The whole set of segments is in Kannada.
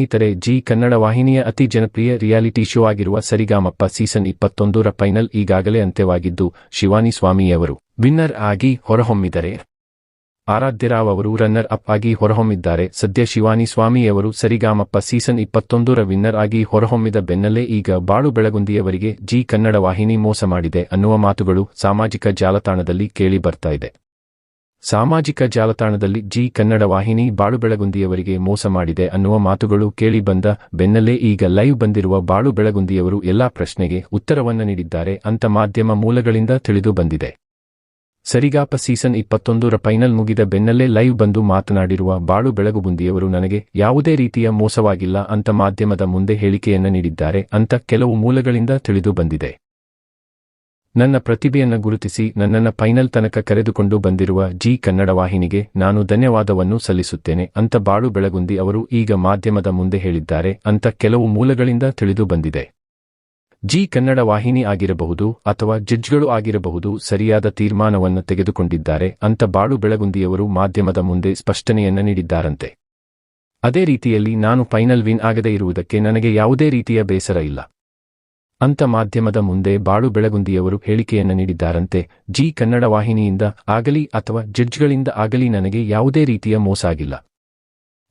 ಸ್ನೇಹಿತರೆ, ಜಿ ಕನ್ನಡ ವಾಹಿನಿಯ ಅತಿ ಜನಪ್ರಿಯ ರಿಯಾಲಿಟಿ ಶೋ ಆಗಿರುವ ಸರಿಗಮಪ ಸೀಸನ್ 21ರ ಫೈನಲ್ ಈಗಾಗಲೇ ಅಂತ್ಯವಾಗಿದ್ದು, ಶಿವಾನಿ ಸ್ವಾಮಿಯವರು ವಿನ್ನರ್ ಆಗಿ ಹೊರಹೊಮ್ಮಿದರೆ, ಆರಾಧ್ಯ ರಾವ್ ಅವರು ರನ್ನರ್ ಅಪ್ ಆಗಿ ಹೊರಹೊಮ್ಮಿದ್ದಾರೆ. ಸದ್ಯ ಶಿವಾನಿ ಸ್ವಾಮಿಯವರು ಸರಿಗಮಪ ಸೀಸನ್ 21ರ ವಿನ್ನರ್ ಆಗಿ ಹೊರಹೊಮ್ಮಿದ ಬೆನ್ನಲ್ಲೇ ಈಗ ಬಾಳು ಬೆಳಗುಂದಿಯವರಿಗೆ ಜಿ ಕನ್ನಡ ವಾಹಿನಿ ಮೋಸ ಮಾಡಿದೆ ಅನ್ನುವ ಮಾತುಗಳು ಸಾಮಾಜಿಕ ಜಾಲತಾಣದಲ್ಲಿ ಕೇಳಿ ಬರ್ತಾ ಇದೆ. ಸಾಮಾಜಿಕ ಜಾಲತಾಣದಲ್ಲಿ ಜಿ ಕನ್ನಡ ವಾಹಿನಿ ಬಾಳು ಬೆಳಗುಂದಿಯವರಿಗೆ ಮೋಸ ಮಾಡಿದೆ ಅನ್ನುವ ಮಾತುಗಳು ಕೇಳಿ ಬಂದ ಬೆನ್ನಲ್ಲೇ ಈಗ ಲೈವ್ ಬಂದಿರುವ ಬಾಳು ಬೆಳಗುಂದಿಯವರು ಎಲ್ಲಾ ಪ್ರಶ್ನೆಗೆ ಉತ್ತರವನ್ನ ನೀಡಿದ್ದಾರೆ ಅಂತ ಮಾಧ್ಯಮ ಮೂಲಗಳಿಂದ ತಿಳಿದು ಬಂದಿದೆ. ಸರಿಗಮಪ ಸೀಸನ್ 21ರ ಫೈನಲ್ ಮುಗಿದ ಬೆನ್ನಲ್ಲೇ ಲೈವ್ ಬಂದು ಮಾತನಾಡಿರುವ ಬಾಳು ಬೆಳಗುಂದಿಯವರು ನನಗೆ ಯಾವುದೇ ರೀತಿಯ ಮೋಸವಾಗಿಲ್ಲ ಅಂತ ಮಾಧ್ಯಮದ ಮುಂದೆ ಹೇಳಿಕೆಯನ್ನ ನೀಡಿದ್ದಾರೆ ಅಂತ ಕೆಲವು ಮೂಲಗಳಿಂದ ತಿಳಿದು ಬಂದಿದೆ. ನನ್ನ ಪ್ರತಿಭೆಯನ್ನ ಗುರುತಿಸಿ ನನ್ನನ್ನ ಫೈನಲ್ ತನಕ ಕರೆದುಕೊಂಡು ಬಂದಿರುವ ಜಿ ಕನ್ನಡ ವಾಹಿನಿಗೆ ನಾನು ಧನ್ಯವಾದವನ್ನು ಸಲ್ಲಿಸುತ್ತೇನೆ ಅಂತ ಬಾಳು ಬೆಳಗುಂದಿ ಅವರು ಈಗ ಮಾಧ್ಯಮದ ಮುಂದೆ ಹೇಳಿದ್ದಾರೆ ಅಂತ ಕೆಲವು ಮೂಲಗಳಿಂದ ತಿಳಿದು ಬಂದಿದೆ. ಜಿ ಕನ್ನಡ ವಾಹಿನಿ ಆಗಿರಬಹುದು ಅಥವಾ ಜಡ್ಜ್ಗಳು ಆಗಿರಬಹುದು ಸರಿಯಾದ ತೀರ್ಮಾನವನ್ನು ತೆಗೆದುಕೊಂಡಿದ್ದಾರೆ ಅಂತ ಬಾಳು ಬೆಳಗುಂದಿಯವರು ಮಾಧ್ಯಮದ ಮುಂದೆ ಸ್ಪಷ್ಟನೆಯನ್ನ ನೀಡಿದ್ದಾರಂತೆ. ಅದೇ ರೀತಿಯಲ್ಲಿ ನಾನು ಫೈನಲ್ ವಿನ್ ಆಗದೇ ಇರುವುದಕ್ಕೆ ನನಗೆ ಯಾವುದೇ ರೀತಿಯ ಬೇಸರ ಇಲ್ಲ ಅಂತ ಮಾಧ್ಯಮದ ಮುಂದೆ ಬಾಳು ಬೆಳಗುಂದಿಯವರು ಹೇಳಿಕೆಯನ್ನ ನೀಡಿದ್ದಾರಂತೆ. ಜಿ ಕನ್ನಡ ವಾಹಿನಿಯಿಂದ ಆಗಲಿ ಅಥವಾ ಜಡ್ಜ್ಗಳಿಂದ ಆಗಲಿ ನನಗೆ ಯಾವುದೇ ರೀತಿಯ ಮೋಸ ಆಗಿಲ್ಲ.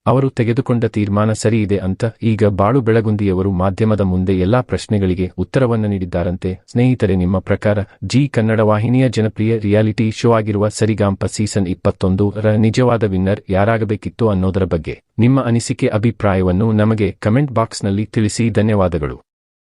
ಅವರು ತೆಗೆದುಕೊಂಡ ತೀರ್ಮಾನ ಸರಿ ಇದೆ ಅಂತ ಈಗ ಬಾಳು ಬೆಳಗುಂದಿಯವರು ಮಾಧ್ಯಮದ ಮುಂದೆ ಎಲ್ಲಾ ಪ್ರಶ್ನೆಗಳಿಗೆ ಉತ್ತರವನ್ನ ನೀಡಿದ್ದಾರಂತೆ. ಸ್ನೇಹಿತರೆ, ನಿಮ್ಮ ಪ್ರಕಾರ ಜಿ ಕನ್ನಡ ವಾಹಿನಿಯ ಜನಪ್ರಿಯ ರಿಯಾಲಿಟಿ ಶೋ ಆಗಿರುವ ಸರಿಗಮಪ ಸೀಸನ್ 21ರ ನಿಜವಾದ ವಿನ್ನರ್ ಯಾರಾಗಬೇಕಿತ್ತು ಅನ್ನೋದರ ಬಗ್ಗೆ ನಿಮ್ಮ ಅನಿಸಿಕೆ ಅಭಿಪ್ರಾಯವನ್ನು ನಮಗೆ ಕಮೆಂಟ್ ಬಾಕ್ಸ್ನಲ್ಲಿ ತಿಳಿಸಿ. ಧನ್ಯವಾದಗಳು.